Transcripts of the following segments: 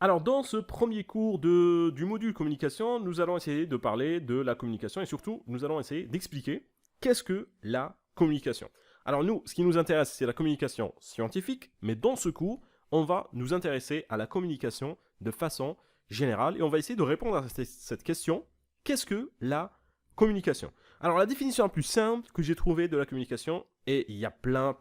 Alors, dans ce premier cours du module communication, nous allons essayer de parler de la communication et surtout, nous allons essayer d'expliquer qu'est-ce que la communication. Alors nous, ce qui nous intéresse, c'est la communication scientifique, mais dans ce cours, on va nous intéresser à la communication de façon générale et on va essayer de répondre à cette question, qu'est-ce que la communication? Alors la définition la plus simple que j'ai trouvée de la communication, et il y a plein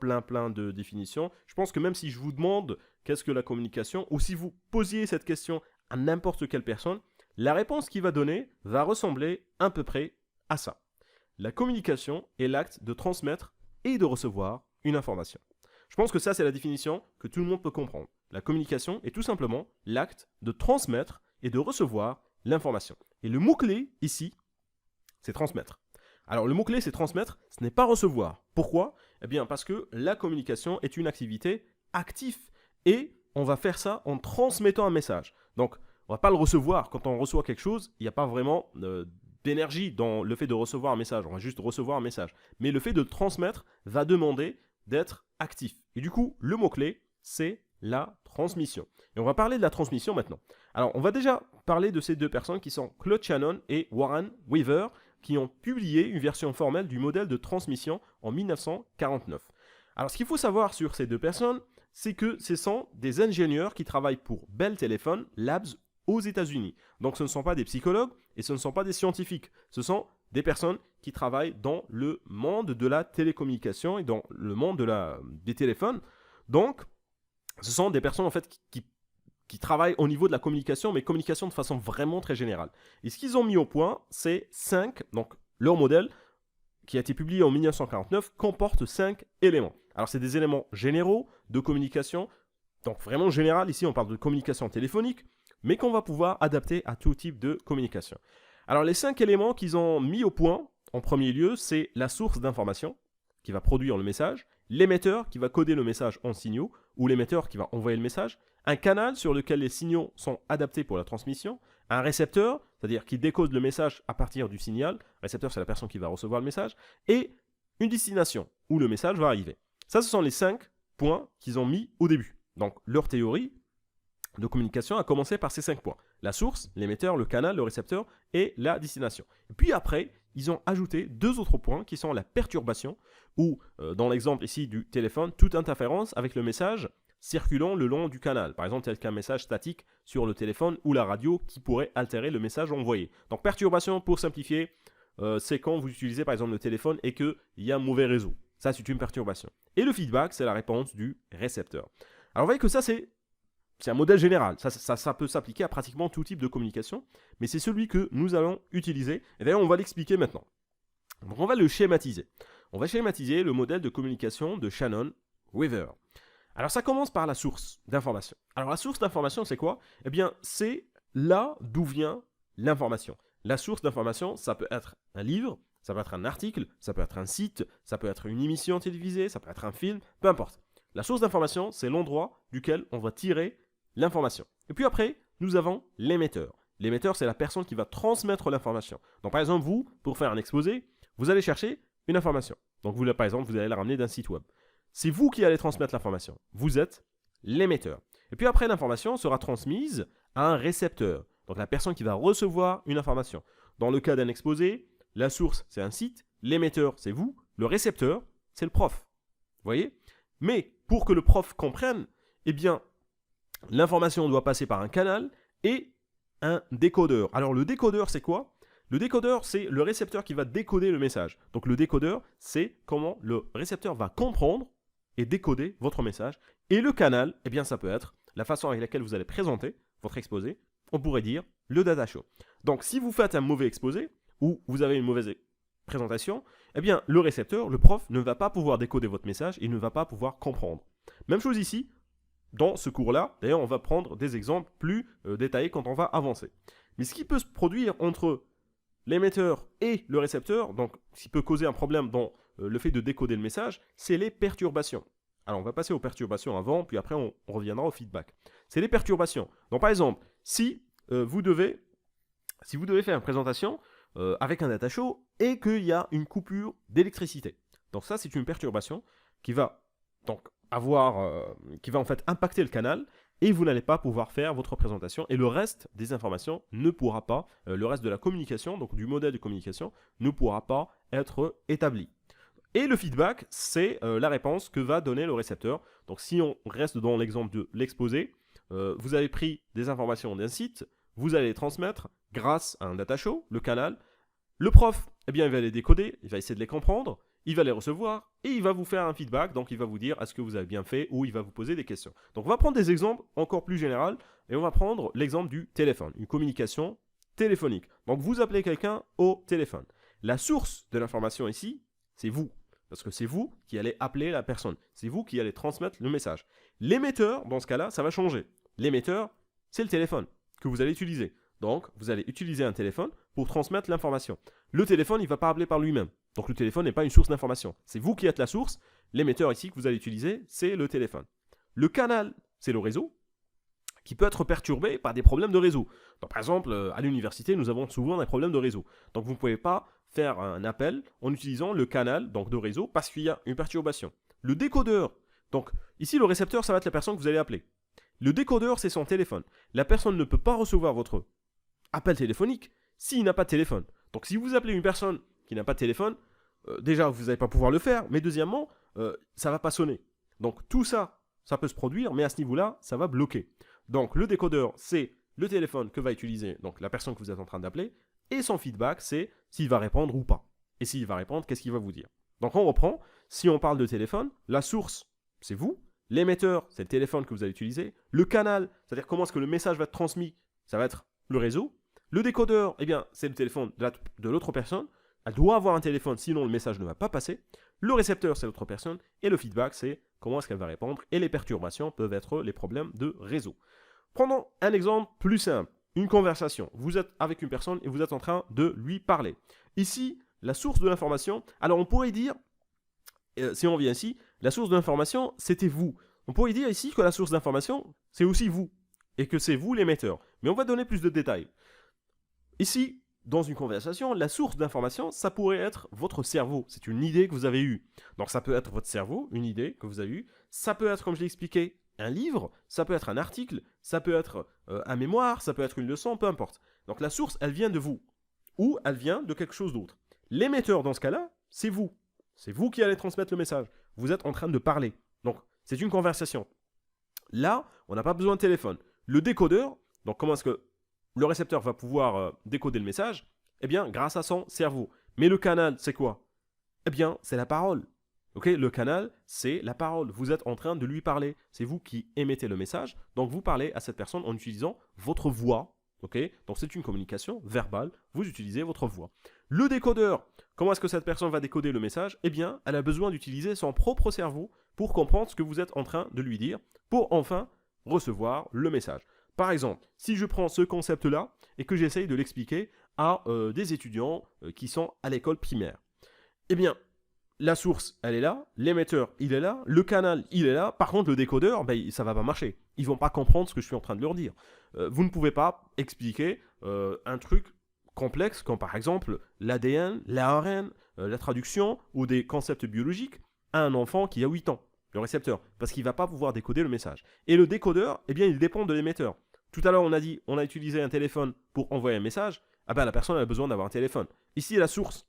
de définitions, je pense que même si je vous demande qu'est-ce que la communication, ou si vous posiez cette question à n'importe quelle personne, la réponse qu'il va donner va ressembler à peu près à ça. La communication est l'acte de transmettre et de recevoir une information. Je pense que ça, c'est la définition que tout le monde peut comprendre. La communication est tout simplement l'acte de transmettre et de recevoir l'information. Et le mot-clé ici, c'est transmettre. Alors le mot-clé, c'est transmettre, ce n'est pas recevoir. Pourquoi? Eh bien parce que la communication est une activité active et on va faire ça en transmettant un message. Donc on ne va pas le recevoir. Quand on reçoit quelque chose, il n'y a pas vraiment d'énergie dans le fait de recevoir un message. On va juste recevoir un message. Mais le fait de transmettre va demander d'être actif. Et du coup, le mot-clé, c'est la transmission. Et on va parler de la transmission maintenant. Alors, on va déjà parler de ces deux personnes qui sont Claude Shannon et Warren Weaver, qui ont publié une version formelle du modèle de transmission en 1949. Alors, ce qu'il faut savoir sur ces deux personnes, c'est que ce sont des ingénieurs qui travaillent pour Bell Telephone Labs aux États-Unis. Donc, ce ne sont pas des psychologues et ce ne sont pas des scientifiques. Ce sont des personnes qui travaillent dans le monde de la télécommunication et dans le monde des téléphones. Donc, ce sont des personnes en fait qui travaillent au niveau de la communication, mais communication de façon vraiment très générale. Et ce qu'ils ont mis au point, c'est 5, donc leur modèle, qui a été publié en 1949, comporte 5 éléments. Alors c'est des éléments généraux de communication, donc vraiment général, ici on parle de communication téléphonique, mais qu'on va pouvoir adapter à tout type de communication. Alors les 5 éléments qu'ils ont mis au point, en premier lieu, c'est la source d'information, qui va produire le message, l'émetteur qui va coder le message en signaux, ou l'émetteur qui va envoyer le message, un canal sur lequel les signaux sont adaptés pour la transmission, un récepteur, c'est-à-dire qui décode le message à partir du signal, le récepteur c'est la personne qui va recevoir le message, et une destination où le message va arriver. Ça, ce sont les 5 points qu'ils ont mis au début. Donc leur théorie de communication a commencé par ces 5 points. La source, l'émetteur, le canal, le récepteur et la destination. Et puis après, ils ont ajouté 2 autres points qui sont la perturbation, ou dans l'exemple ici du téléphone, toute interférence avec le message circulant le long du canal. Par exemple, tel qu'un message statique sur le téléphone ou la radio qui pourrait altérer le message envoyé. Donc perturbation, pour simplifier, c'est quand vous utilisez par exemple le téléphone et qu'il y a un mauvais réseau. Ça, c'est une perturbation. Et le feedback, c'est la réponse du récepteur. Alors vous voyez que ça, c'est un modèle général. Ça peut s'appliquer à pratiquement tout type de communication, mais c'est celui que nous allons utiliser. Et d'ailleurs, on va l'expliquer maintenant. Donc on va le schématiser. On va schématiser le modèle de communication de Shannon-Weaver. Alors ça commence par la source d'information. Alors la source d'information, c'est quoi? Eh bien, c'est là d'où vient l'information. La source d'information, ça peut être un livre, ça peut être un article, ça peut être un site, ça peut être une émission télévisée, ça peut être un film, peu importe. La source d'information, c'est l'endroit duquel on va tirer l'information. Et puis après, nous avons l'émetteur. L'émetteur, c'est la personne qui va transmettre l'information. Donc par exemple, vous, pour faire un exposé, vous allez chercher une information. Donc vous, par exemple, vous allez la ramener d'un site web. C'est vous qui allez transmettre l'information. Vous êtes l'émetteur. Et puis après, l'information sera transmise à un récepteur. Donc la personne qui va recevoir une information. Dans le cas d'un exposé, la source, c'est un site. L'émetteur, c'est vous. Le récepteur, c'est le prof. Vous voyez? Mais pour que le prof comprenne, eh bien, l'information doit passer par un canal et un décodeur. Alors le décodeur, c'est quoi? Le décodeur, c'est le récepteur qui va décoder le message. Donc le décodeur, c'est comment le récepteur va comprendre et décoder votre message. Et le canal, eh bien ça peut être la façon avec laquelle vous allez présenter votre exposé. On pourrait dire le data show. Donc si vous faites un mauvais exposé ou vous avez une mauvaise présentation, eh bien le récepteur, le prof, ne va pas pouvoir décoder votre message et ne va pas pouvoir comprendre. Même chose ici, dans ce cours-là. D'ailleurs, on va prendre des exemples plus détaillés quand on va avancer. Mais ce qui peut se produire entre l'émetteur et le récepteur, donc ce qui peut causer un problème dans le fait de décoder le message, c'est les perturbations. Alors on va passer aux perturbations avant, puis après on reviendra au feedback. C'est les perturbations. Donc par exemple, si vous devez faire une présentation avec un data show et qu'il y a une coupure d'électricité. Donc ça c'est une perturbation qui va donc qui va en fait impacter le canal et vous n'allez pas pouvoir faire votre présentation et le reste des informations ne pourra pas, le reste de la communication, donc du modèle de communication, ne pourra pas être établi. Et le feedback, c'est la réponse que va donner le récepteur. Donc si on reste dans l'exemple de l'exposé, vous avez pris des informations d'un site, vous allez les transmettre grâce à un data show, le canal. Le prof, eh bien, il va les décoder, il va essayer de les comprendre, il va les recevoir et il va vous faire un feedback. Donc il va vous dire est-ce que vous avez bien fait ou il va vous poser des questions. Donc on va prendre des exemples encore plus généraux et on va prendre l'exemple du téléphone, une communication téléphonique. Donc vous appelez quelqu'un au téléphone. La source de l'information ici, c'est vous. Parce que c'est vous qui allez appeler la personne. C'est vous qui allez transmettre le message. L'émetteur, dans ce cas-là, ça va changer. L'émetteur, c'est le téléphone que vous allez utiliser. Donc, vous allez utiliser un téléphone pour transmettre l'information. Le téléphone, il ne va pas appeler par lui-même. Donc, le téléphone n'est pas une source d'information. C'est vous qui êtes la source. L'émetteur ici que vous allez utiliser, c'est le téléphone. Le canal, c'est le réseau qui peut être perturbé par des problèmes de réseau. Donc, par exemple, à l'université, nous avons souvent des problèmes de réseau. Donc, vous ne pouvez pas faire un appel en utilisant le canal donc de réseau parce qu'il y a une perturbation. Le décodeur, donc ici le récepteur, ça va être la personne que vous allez appeler. Le décodeur, c'est son téléphone. La personne ne peut pas recevoir votre appel téléphonique s'il n'a pas de téléphone. Donc si vous appelez une personne qui n'a pas de téléphone, déjà vous n'allez pas pouvoir le faire, mais deuxièmement, ça ne va pas sonner. Donc tout ça, ça peut se produire, mais à ce niveau-là, ça va bloquer. Donc le décodeur, c'est le téléphone que va utiliser donc la personne que vous êtes en train d'appeler, et son feedback, c'est s'il va répondre ou pas. Et s'il va répondre, qu'est-ce qu'il va vous dire? Donc on reprend, si on parle de téléphone, la source, c'est vous, l'émetteur, c'est le téléphone que vous allez utiliser, le canal, c'est-à-dire comment est-ce que le message va être transmis, ça va être le réseau, le décodeur, eh bien c'est le téléphone de l'autre personne, elle doit avoir un téléphone, sinon le message ne va pas passer, le récepteur, c'est l'autre personne, et le feedback, c'est comment est-ce qu'elle va répondre, et les perturbations peuvent être les problèmes de réseau. Prenons un exemple plus simple. Une conversation. Vous êtes avec une personne et vous êtes en train de lui parler. Ici, la source de l'information, alors on pourrait dire, si on vient ici, la source de l'information, c'était vous. On pourrait dire ici que la source d'information, c'est aussi vous. Et que c'est vous l'émetteur. Mais on va donner plus de détails. Ici, dans une conversation, la source d'information, ça pourrait être votre cerveau. C'est une idée que vous avez eue. Donc ça peut être votre cerveau, une idée que vous avez eue. Ça peut être, comme je l'ai expliqué, un livre, ça peut être un article, ça peut être un mémoire, ça peut être une leçon, peu importe. Donc la source, elle vient de vous, ou elle vient de quelque chose d'autre. L'émetteur, dans ce cas-là, c'est vous. C'est vous qui allez transmettre le message. Vous êtes en train de parler. Donc, c'est une conversation. Là, on n'a pas besoin de téléphone. Le décodeur, donc comment est-ce que le récepteur va pouvoir décoder le message? Eh bien, grâce à son cerveau. Mais le canal, c'est quoi? Eh bien, c'est la parole. Okay, le canal, c'est la parole. Vous êtes en train de lui parler. C'est vous qui émettez le message. Donc, vous parlez à cette personne en utilisant votre voix. Okay, donc, c'est une communication verbale. Vous utilisez votre voix. Le décodeur, comment est-ce que cette personne va décoder le message? Eh bien, elle a besoin d'utiliser son propre cerveau pour comprendre ce que vous êtes en train de lui dire, pour enfin recevoir le message. Par exemple, si je prends ce concept-là et que j'essaye de l'expliquer à des étudiants qui sont à l'école primaire, eh bien, la source, elle est là, l'émetteur, il est là, le canal, il est là. Par contre, le décodeur, ça va pas marcher. Ils vont pas comprendre ce que je suis en train de leur dire. Vous ne pouvez pas expliquer un truc complexe comme par exemple l'ADN, l'ARN, la traduction ou des concepts biologiques à un enfant qui a 8 ans, le récepteur, parce qu'il ne va pas pouvoir décoder le message. Et le décodeur, eh bien, il dépend de l'émetteur. Tout à l'heure, on a dit, on a utilisé un téléphone pour envoyer un message. Ah ben, la personne a besoin d'avoir un téléphone. Ici, la source,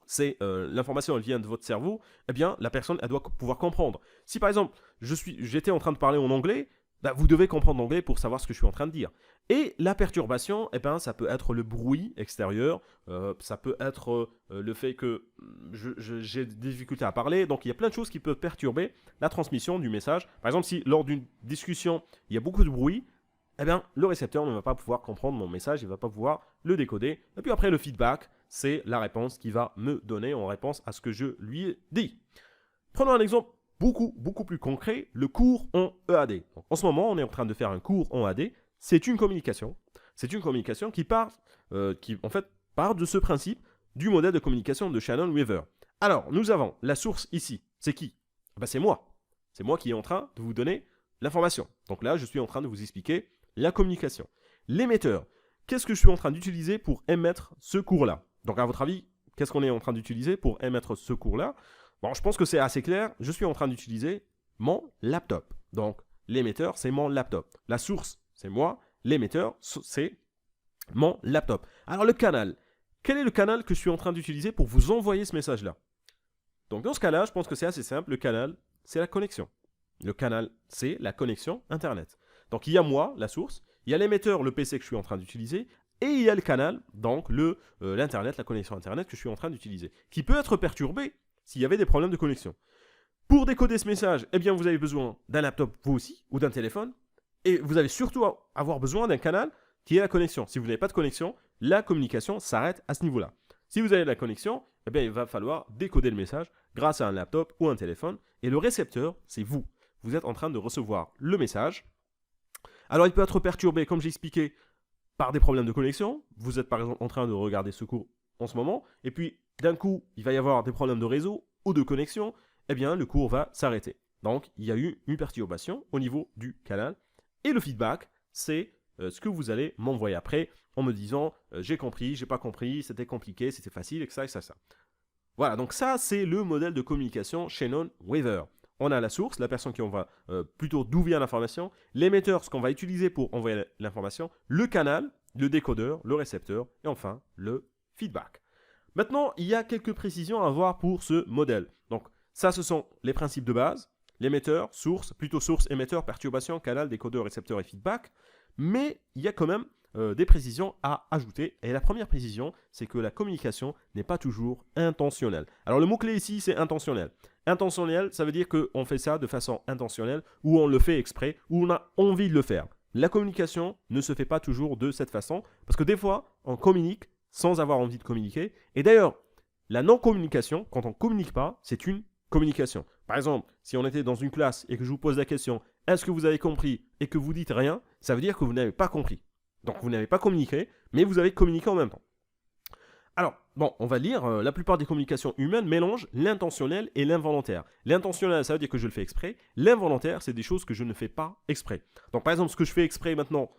c'est l'information, elle vient de votre cerveau, eh bien, la personne, elle doit pouvoir comprendre. Si par exemple, j'étais en train de parler en anglais, vous devez comprendre l'anglais pour savoir ce que je suis en train de dire. Et la perturbation, eh ben, ça peut être le bruit extérieur, ça peut être le fait que j'ai des difficultés à parler, donc il y a plein de choses qui peuvent perturber la transmission du message. Par exemple, si lors d'une discussion, il y a beaucoup de bruit, eh bien, le récepteur ne va pas pouvoir comprendre mon message, il ne va pas pouvoir le décoder. Et puis après, le feedback, c'est la réponse qu'il va me donner en réponse à ce que je lui ai dit. Prenons un exemple beaucoup plus concret, le cours en EAD. Donc, en ce moment, on est en train de faire un cours en EAD. C'est une communication. C'est une communication qui part de ce principe du modèle de communication de Shannon-Weaver. Alors, nous avons la source ici. C'est qui? C'est moi. C'est moi qui est en train de vous donner l'information. Donc là, je suis en train de vous expliquer la communication. L'émetteur, qu'est-ce que je suis en train d'utiliser pour émettre ce cours-là? Donc à votre avis, qu'est-ce qu'on est en train d'utiliser pour émettre ce cours-là? Bon, je pense que c'est assez clair. Je suis en train d'utiliser mon laptop. Donc L'émetteur, c'est mon laptop. La source, c'est moi. L'émetteur, c'est mon laptop. Alors le canal. Quel est le canal que je suis en train d'utiliser pour vous envoyer ce message-là? Donc dans ce cas-là, je pense que c'est assez simple. Le canal, c'est la connexion. Le canal, c'est la connexion Internet. Donc il y a moi, la source. Il y a l'émetteur, le PC que je suis en train d'utiliser. Et il y a le canal, donc l'Internet, la connexion Internet que je suis en train d'utiliser. Qui peut être perturbé s'il y avait des problèmes de connexion. Pour décoder ce message, eh bien vous avez besoin d'un laptop, vous aussi, ou d'un téléphone. Et vous allez surtout avoir besoin d'un canal qui est la connexion. Si vous n'avez pas de connexion, la communication s'arrête à ce niveau-là. Si vous avez la connexion, eh bien il va falloir décoder le message grâce à un laptop ou un téléphone. Et le récepteur, c'est vous. Vous êtes en train de recevoir le message. Alors il peut être perturbé, comme j'ai expliqué, par des problèmes de connexion. Vous êtes par exemple en train de regarder ce cours en ce moment. Et puis d'un coup, il va y avoir des problèmes de réseau ou de connexion. Eh bien le cours va s'arrêter. Donc il y a eu une perturbation au niveau du canal. Et le feedback, c'est ce que vous allez m'envoyer après en me disant j'ai compris, j'ai pas compris, c'était compliqué, c'était facile, et ça. Voilà, donc ça c'est le modèle de communication Shannon-Weaver. On a la source, la personne qui envoie plutôt d'où vient l'information, l'émetteur, ce qu'on va utiliser pour envoyer l'information, le canal, le décodeur, le récepteur, et enfin le feedback. Maintenant, il y a quelques précisions à avoir pour ce modèle. Donc ça, ce sont les principes de base. L'émetteur, source, plutôt source, émetteur, perturbation, canal, décodeur, récepteur et feedback. Mais il y a quand même des précisions à ajouter. Et la première précision, c'est que la communication n'est pas toujours intentionnelle. Alors le mot-clé ici, c'est intentionnel. Intentionnel, ça veut dire qu'on fait ça de façon intentionnelle, ou on le fait exprès, ou on a envie de le faire. La communication ne se fait pas toujours de cette façon, parce que des fois, on communique sans avoir envie de communiquer. Et d'ailleurs, la non-communication, quand on ne communique pas, c'est une communication. Par exemple, si on était dans une classe et que je vous pose la question « Est-ce que vous avez compris ?» et que vous dites rien, ça veut dire que vous n'avez pas compris. Donc vous n'avez pas communiqué, mais vous avez communiqué en même temps. Alors, bon, on va lire, la plupart des communications humaines mélangent l'intentionnel et l'involontaire. L'intentionnel, ça veut dire que je le fais exprès. L'involontaire, c'est des choses que je ne fais pas exprès. Donc par exemple, ce que je fais exprès maintenant,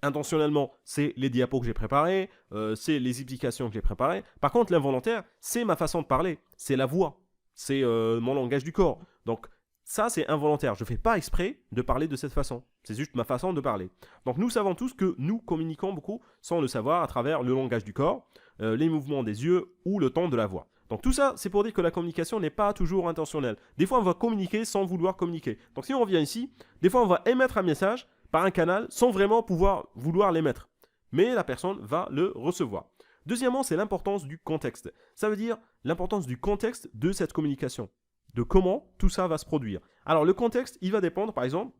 intentionnellement, c'est les diapos que j'ai préparés, c'est les explications que j'ai préparées. Par contre, l'involontaire, c'est ma façon de parler, c'est la voix, c'est mon langage du corps. Donc ça, c'est involontaire. Je ne fais pas exprès de parler de cette façon. C'est juste ma façon de parler. Donc nous savons tous que nous communiquons beaucoup sans le savoir à travers le langage du corps, les mouvements des yeux ou le ton de la voix. Donc tout ça, c'est pour dire que la communication n'est pas toujours intentionnelle. Des fois, on va communiquer sans vouloir communiquer. Donc si on revient ici, des fois, on va émettre un message par un canal sans vraiment vouloir l'émettre. Mais la personne va le recevoir. Deuxièmement, c'est l'importance du contexte. Ça veut dire l'importance du contexte de cette communication, de comment tout ça va se produire. Alors le contexte, il va dépendre par exemple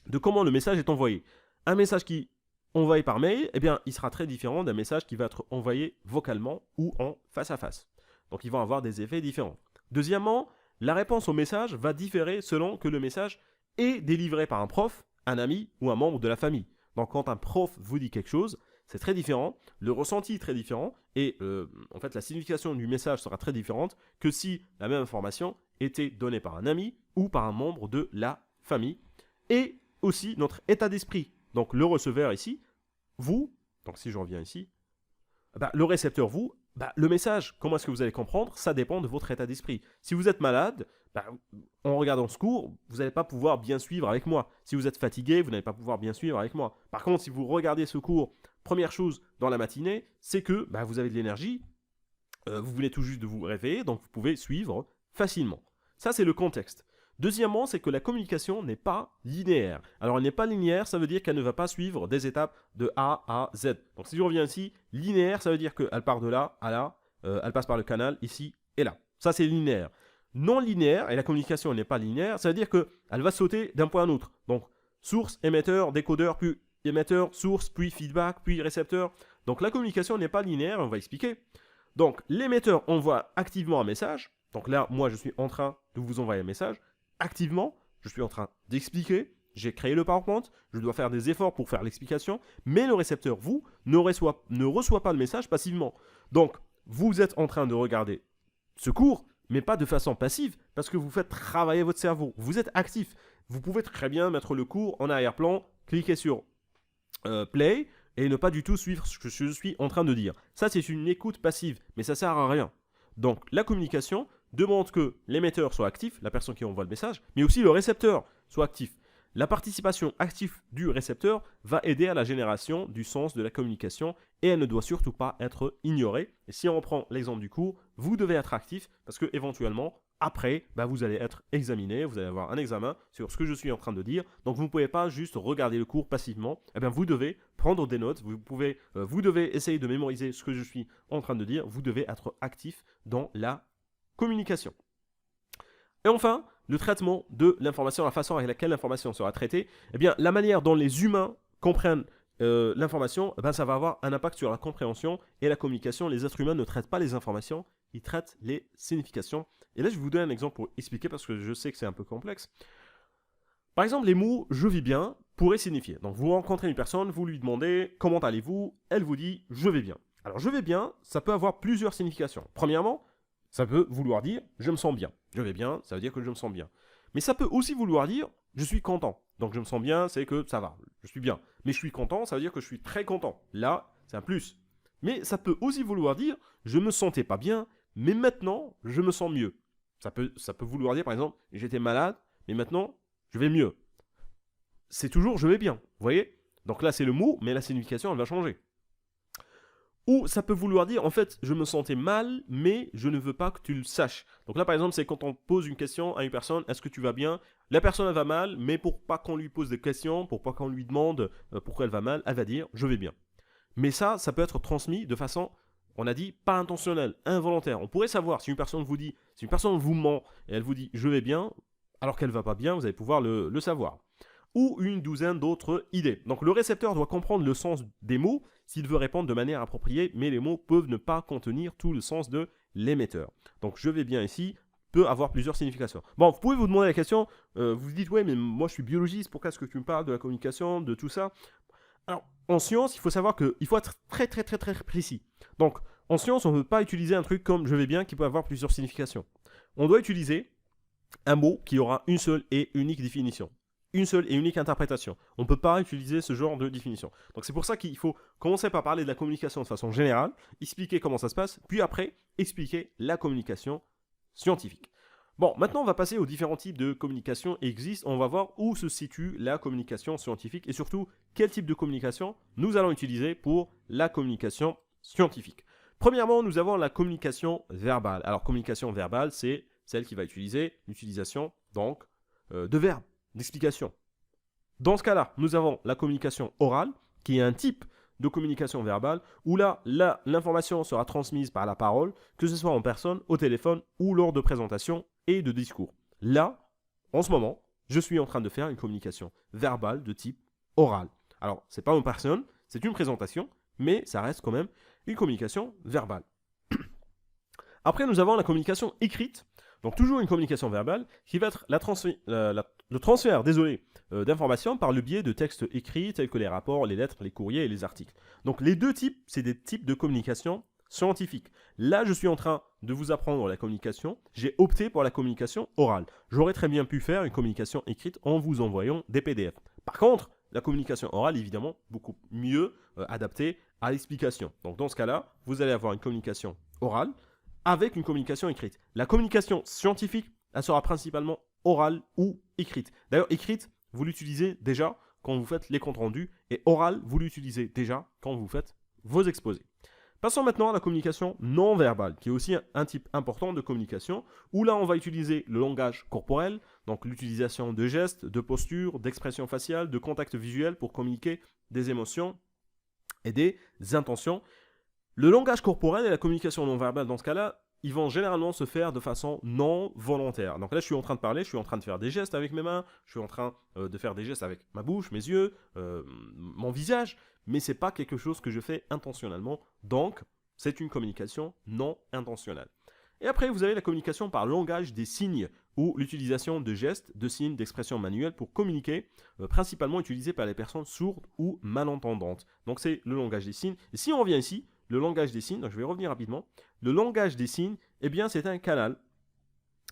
de comment le message est envoyé. Un message qui est envoyé par mail, eh bien, il sera très différent d'un message qui va être envoyé vocalement ou en face à face. Donc ils vont avoir des effets différents. Deuxièmement, la réponse au message va différer selon que le message est délivré par un prof, un ami ou un membre de la famille. Donc quand un prof vous dit quelque chose, c'est très différent, le ressenti est très différent et en fait la signification du message sera très différente que si la même information était donnée par un ami ou par un membre de la famille. Et aussi notre état d'esprit. Donc le receveur ici, vous, donc si je reviens ici, le récepteur vous, le message, comment est-ce que vous allez comprendre? Ça dépend de votre état d'esprit. Si vous êtes malade, en regardant ce cours, vous n'allez pas pouvoir bien suivre avec moi. Si vous êtes fatigué, vous n'allez pas pouvoir bien suivre avec moi. Par contre, si vous regardez ce cours, première chose dans la matinée, c'est que vous avez de l'énergie, vous venez tout juste de vous réveiller, donc vous pouvez suivre facilement. Ça, c'est le contexte. Deuxièmement, c'est que la communication n'est pas linéaire. Alors, elle n'est pas linéaire, ça veut dire qu'elle ne va pas suivre des étapes de A à Z. Donc, si je reviens ici, linéaire, ça veut dire qu'elle part de là à là, elle passe par le canal ici et là. Ça, c'est linéaire. Non linéaire, et la communication n'est pas linéaire, ça veut dire qu'elle va sauter d'un point à un autre. Donc, source, émetteur, décodeur, puis émetteur, source, puis feedback, puis récepteur. Donc, la communication n'est pas linéaire, on va expliquer. Donc, l'émetteur envoie activement un message. Donc là, moi, je suis en train de vous envoyer un message. Activement, je suis en train d'expliquer, j'ai créé le PowerPoint, je dois faire des efforts pour faire l'explication, mais le récepteur, vous, ne reçoit pas le message passivement. Donc, vous êtes en train de regarder ce cours, mais pas de façon passive, parce que vous faites travailler votre cerveau, vous êtes actif. Vous pouvez très bien mettre le cours en arrière-plan, cliquer sur Play, et ne pas du tout suivre ce que je suis en train de dire. Ça, c'est une écoute passive, mais ça ne sert à rien. Donc, la communication demande que l'émetteur soit actif, la personne qui envoie le message, mais aussi le récepteur soit actif. La participation active du récepteur va aider à la génération du sens de la communication et elle ne doit surtout pas être ignorée. Et si on reprend l'exemple du cours, vous devez être actif parce que éventuellement, après, vous allez être examiné, vous allez avoir un examen sur ce que je suis en train de dire. Donc vous ne pouvez pas juste regarder le cours passivement. Vous devez prendre des notes, vous devez essayer de mémoriser ce que je suis en train de dire. Vous devez être actif dans la communication. Et enfin, le traitement de l'information, la façon avec laquelle l'information sera traitée, la manière dont les humains comprennent l'information, ça va avoir un impact sur la compréhension et la communication. Les êtres humains ne traitent pas les informations, ils traitent les significations. Et là, je vais vous donner un exemple pour expliquer parce que je sais que c'est un peu complexe. Par exemple, les mots « je vais bien » pourraient signifier. Donc, vous rencontrez une personne, vous lui demandez « comment allez-vous » Elle vous dit « je vais bien ». Alors, « je vais bien », ça peut avoir plusieurs significations. Premièrement, ça peut vouloir dire « je me sens bien ». Je vais bien, ça veut dire que je me sens bien. Mais ça peut aussi vouloir dire « je suis content ». Donc, je me sens bien, c'est que ça va, je suis bien. Mais je suis content, ça veut dire que je suis très content. Là, c'est un plus. Mais ça peut aussi vouloir dire « je me sentais pas bien, mais maintenant, je me sens mieux ». Ça peut vouloir dire, par exemple, j'étais malade, mais maintenant, je vais mieux. C'est toujours je vais bien, vous voyez? Donc là, c'est le mot, mais la signification, elle va changer. Ou ça peut vouloir dire, en fait, je me sentais mal, mais je ne veux pas que tu le saches. Donc là, par exemple, c'est quand on pose une question à une personne, est-ce que tu vas bien? La personne, elle va mal, mais pour pas qu'on lui pose des questions, pour pas qu'on lui demande pourquoi elle va mal, elle va dire, je vais bien. Mais ça peut être transmis de façon, on a dit, pas intentionnelle, involontaire. On pourrait savoir, si une personne vous ment, et elle vous dit, je vais bien, alors qu'elle va pas bien, vous allez pouvoir le savoir. Ou une douzaine d'autres idées. Donc le récepteur doit comprendre le sens des mots s'il veut répondre de manière appropriée, mais les mots peuvent ne pas contenir tout le sens de l'émetteur. Donc je vais bien ici peut avoir plusieurs significations. Bon, vous pouvez vous demander la question, vous vous dites, ouais, mais moi je suis biologiste, pourquoi est-ce que tu me parles de la communication, de tout ça? Alors, en science, il faut savoir qu'il faut être très très très très précis. Donc, en science, on ne peut pas utiliser un truc comme je vais bien qui peut avoir plusieurs significations. On doit utiliser un mot qui aura une seule et unique définition. Une seule et unique interprétation. On ne peut pas utiliser ce genre de définition. Donc c'est pour ça qu'il faut commencer par parler de la communication de façon générale, expliquer comment ça se passe, puis après expliquer la communication scientifique. Bon, maintenant on va passer aux différents types de communication existent. On va voir où se situe la communication scientifique et surtout quel type de communication nous allons utiliser pour la communication scientifique. Premièrement, nous avons la communication verbale. Alors communication verbale, c'est celle qui va utiliser l'utilisation donc de verbes, d'explications. Dans ce cas-là, nous avons la communication orale, qui est un type de communication verbale, où là, l'information sera transmise par la parole, que ce soit en personne, au téléphone ou lors de présentations et de discours. Là, en ce moment, je suis en train de faire une communication verbale de type oral. Alors, ce n'est pas en personne, c'est une présentation, mais ça reste quand même une communication verbale. Après, nous avons la communication écrite, donc toujours une communication verbale, qui va être le transfert d'informations par le biais de textes écrits tels que les rapports, les lettres, les courriers et les articles. Donc les deux types, c'est des types de communication scientifique. Là, je suis en train de vous apprendre la communication. J'ai opté pour la communication orale. J'aurais très bien pu faire une communication écrite en vous envoyant des PDF. Par contre, la communication orale, évidemment, beaucoup mieux adaptée à l'explication. Donc dans ce cas-là, vous allez avoir une communication orale avec une communication écrite. La communication scientifique, elle sera principalement orale ou écrite. D'ailleurs, écrite, vous l'utilisez déjà quand vous faites les comptes rendus, et orale, vous l'utilisez déjà quand vous faites vos exposés. Passons maintenant à la communication non verbale, qui est aussi un type important de communication, où là on va utiliser le langage corporel, donc l'utilisation de gestes, de postures, d'expressions faciales, de contacts visuels pour communiquer des émotions et des intentions. Le langage corporel et la communication non verbale, dans ce cas-là, ils vont généralement se faire de façon non volontaire. Donc là, je suis en train de parler, je suis en train de faire des gestes avec mes mains, je suis en train de faire des gestes avec ma bouche, mes yeux, mon visage, mais ce n'est pas quelque chose que je fais intentionnellement. Donc, c'est une communication non intentionnelle. Et après, vous avez la communication par langage des signes, ou l'utilisation de gestes, de signes, d'expressions manuelles pour communiquer, principalement utilisé par les personnes sourdes ou malentendantes. Donc c'est le langage des signes. Et si on revient ici, le langage des signes, donc je vais revenir rapidement, le langage des signes, eh bien c'est un canal.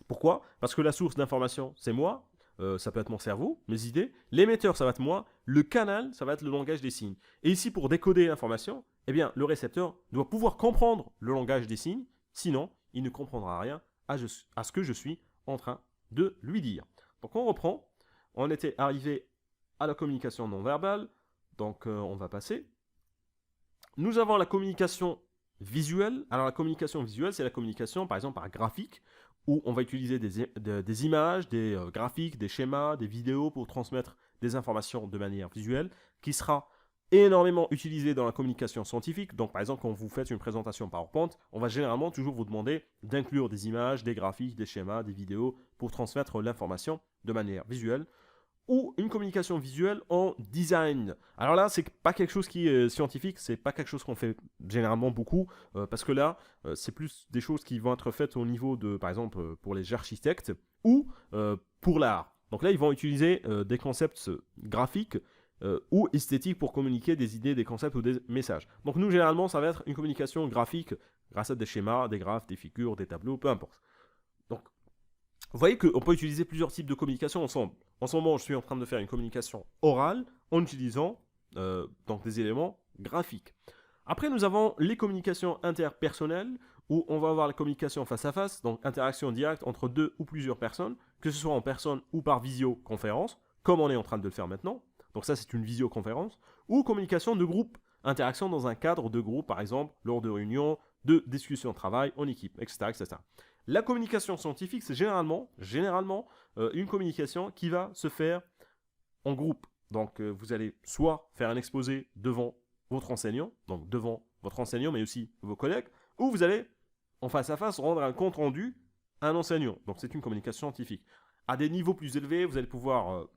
Pourquoi? Parce que la source d'information, c'est moi, ça peut être mon cerveau, mes idées, l'émetteur, ça va être moi, le canal, ça va être le langage des signes. Et ici, pour décoder l'information, eh bien le récepteur doit pouvoir comprendre le langage des signes, sinon il ne comprendra rien à ce que je suis en train de lui dire. Donc on reprend, on était arrivé à la communication non verbale. Donc, on va passer. Nous avons la communication visuelle. Alors, la communication visuelle, c'est la communication, par exemple, par graphique, où on va utiliser des images, des graphiques, des schémas, des vidéos pour transmettre des informations de manière visuelle, qui sera énormément utilisée dans la communication scientifique. Donc, par exemple, quand vous faites une présentation PowerPoint, on va généralement toujours vous demander d'inclure des images, des graphiques, des schémas, des vidéos pour transmettre l'information de manière visuelle. Ou une communication visuelle en design. Alors là, c'est pas quelque chose qui est scientifique, c'est pas quelque chose qu'on fait généralement beaucoup, parce que là, c'est plus des choses qui vont être faites au niveau de, par exemple, pour les architectes ou pour l'art. Donc là, ils vont utiliser des concepts graphiques ou esthétiques pour communiquer des idées, des concepts ou des messages. Donc nous, généralement, ça va être une communication graphique grâce à des schémas, des graphes, des figures, des tableaux, peu importe. Donc, vous voyez qu'on peut utiliser plusieurs types de communication ensemble. En ce moment, je suis en train de faire une communication orale en utilisant donc des éléments graphiques. Après, nous avons les communications interpersonnelles, où on va avoir la communication face à face, donc interaction directe entre deux ou plusieurs personnes, que ce soit en personne ou par visioconférence, comme on est en train de le faire maintenant. Donc ça, c'est une visioconférence. Ou communication de groupe, interaction dans un cadre de groupe, par exemple, lors de réunions, de discussions de travail, en équipe, etc. etc. La communication scientifique, c'est généralement une communication qui va se faire en groupe. Donc, vous allez soit faire un exposé devant votre enseignant, donc devant votre enseignant, mais aussi vos collègues, ou vous allez, en face à face, rendre un compte rendu à un enseignant. Donc, c'est une communication scientifique. À des niveaux plus élevés, vous allez pouvoir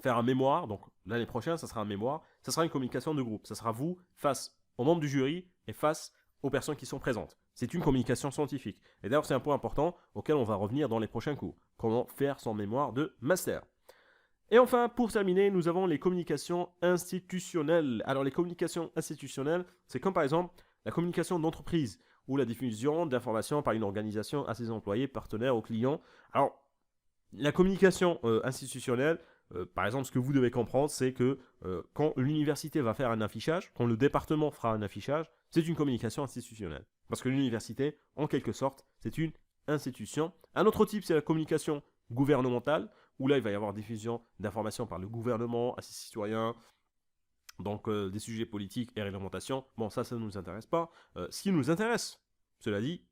faire un mémoire. Donc, l'année prochaine, ça sera un mémoire. Ça sera une communication de groupe. Ça sera vous face aux membres du jury et face aux personnes qui sont présentes. C'est une communication scientifique. Et d'ailleurs, c'est un point important auquel on va revenir dans les prochains cours. Comment faire son mémoire de master. Et enfin, pour terminer, nous avons les communications institutionnelles. Alors, les communications institutionnelles, c'est comme par exemple la communication d'entreprise ou la diffusion d'informations par une organisation à ses employés, partenaires ou clients. Alors, la communication institutionnelle, par exemple, ce que vous devez comprendre, c'est que quand l'université va faire un affichage, quand le département fera un affichage, c'est une communication institutionnelle. Parce que l'université, en quelque sorte, c'est une institution. Un autre type, c'est la communication gouvernementale, où là, il va y avoir diffusion d'informations par le gouvernement à ses citoyens, donc des sujets politiques et réglementation. Bon, ça ne nous intéresse pas. Ce qui nous intéresse, cela dit,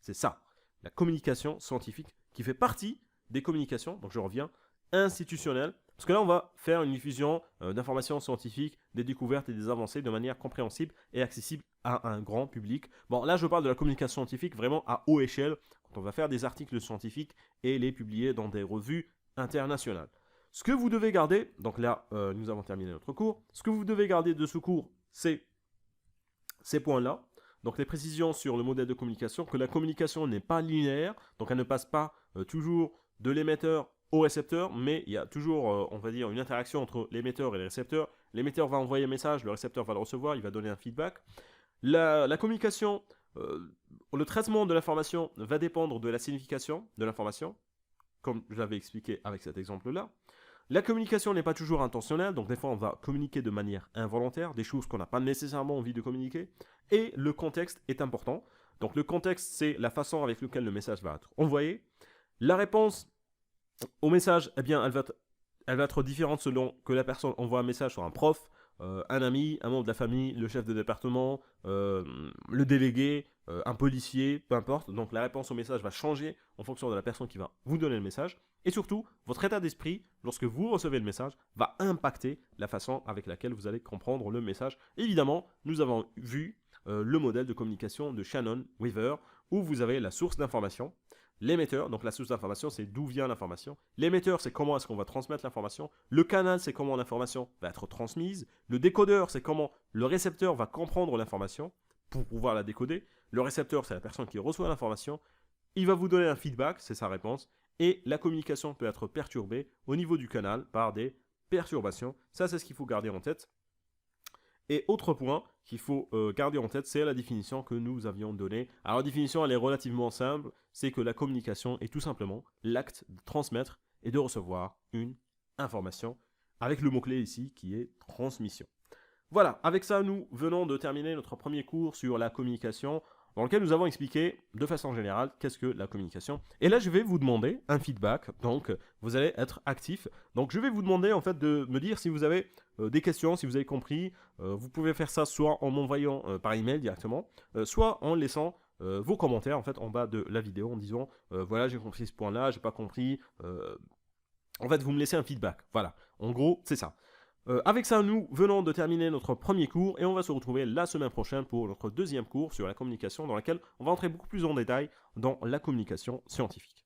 c'est ça, la communication scientifique qui fait partie des communications, donc je reviens, institutionnelles, parce que là on va faire une diffusion d'informations scientifiques, des découvertes et des avancées de manière compréhensible et accessible à un grand public. Bon, là je parle de la communication scientifique vraiment à haute échelle, quand on va faire des articles scientifiques et les publier dans des revues internationales. Ce que vous devez garder, donc là nous avons terminé notre cours, ce que vous devez garder de ce cours, c'est ces points-là. Donc les précisions sur le modèle de communication, que la communication n'est pas linéaire, donc elle ne passe pas toujours de l'émetteur au récepteur, mais il y a toujours, on va dire, une interaction entre l'émetteur et le récepteur. L'émetteur va envoyer un message, le récepteur va le recevoir, il va donner un feedback. La communication, le traitement de l'information va dépendre de la signification de l'information, comme je l'avais expliqué avec cet exemple-là. La communication n'est pas toujours intentionnelle, donc des fois on va communiquer de manière involontaire, des choses qu'on n'a pas nécessairement envie de communiquer. Et le contexte est important. Donc le contexte, c'est la façon avec laquelle le message va être envoyé. La réponse au message, eh bien, elle va être différente selon que la personne envoie un message sur un prof, un ami, un membre de la famille, le chef de département, le délégué, un policier, peu importe. Donc la réponse au message va changer en fonction de la personne qui va vous donner le message. Et surtout, votre état d'esprit, lorsque vous recevez le message, va impacter la façon avec laquelle vous allez comprendre le message. Évidemment, nous avons vu le modèle de communication de Shannon-Weaver, où vous avez la source d'information, l'émetteur, donc la source d'information, c'est d'où vient l'information. L'émetteur, c'est comment est-ce qu'on va transmettre l'information. Le canal, c'est comment l'information va être transmise. Le décodeur, c'est comment le récepteur va comprendre l'information pour pouvoir la décoder. Le récepteur, c'est la personne qui reçoit l'information. Il va vous donner un feedback, c'est sa réponse. Et la communication peut être perturbée au niveau du canal par des perturbations. Ça, c'est ce qu'il faut garder en tête. Et autre point qu'il faut garder en tête, c'est la définition que nous avions donnée. Alors la définition, elle est relativement simple, c'est que la communication est tout simplement l'acte de transmettre et de recevoir une information, avec le mot-clé ici qui est transmission. Voilà, avec ça, nous venons de terminer notre premier cours sur la communication. dans lequel nous avons expliqué de façon générale qu'est-ce que la communication. Et là, je vais vous demander un feedback, donc vous allez être actif. Donc je vais vous demander en fait de me dire si vous avez des questions, si vous avez compris. Vous pouvez faire ça soit en m'envoyant par email directement, soit en laissant vos commentaires en fait en bas de la vidéo en disant voilà, j'ai compris ce point-là, j'ai pas compris. En fait, vous me laissez un feedback. Voilà. En gros, c'est ça. Avec ça, nous venons de terminer notre premier cours et on va se retrouver la semaine prochaine pour notre deuxième cours sur la communication dans laquelle on va entrer beaucoup plus en détail dans la communication scientifique.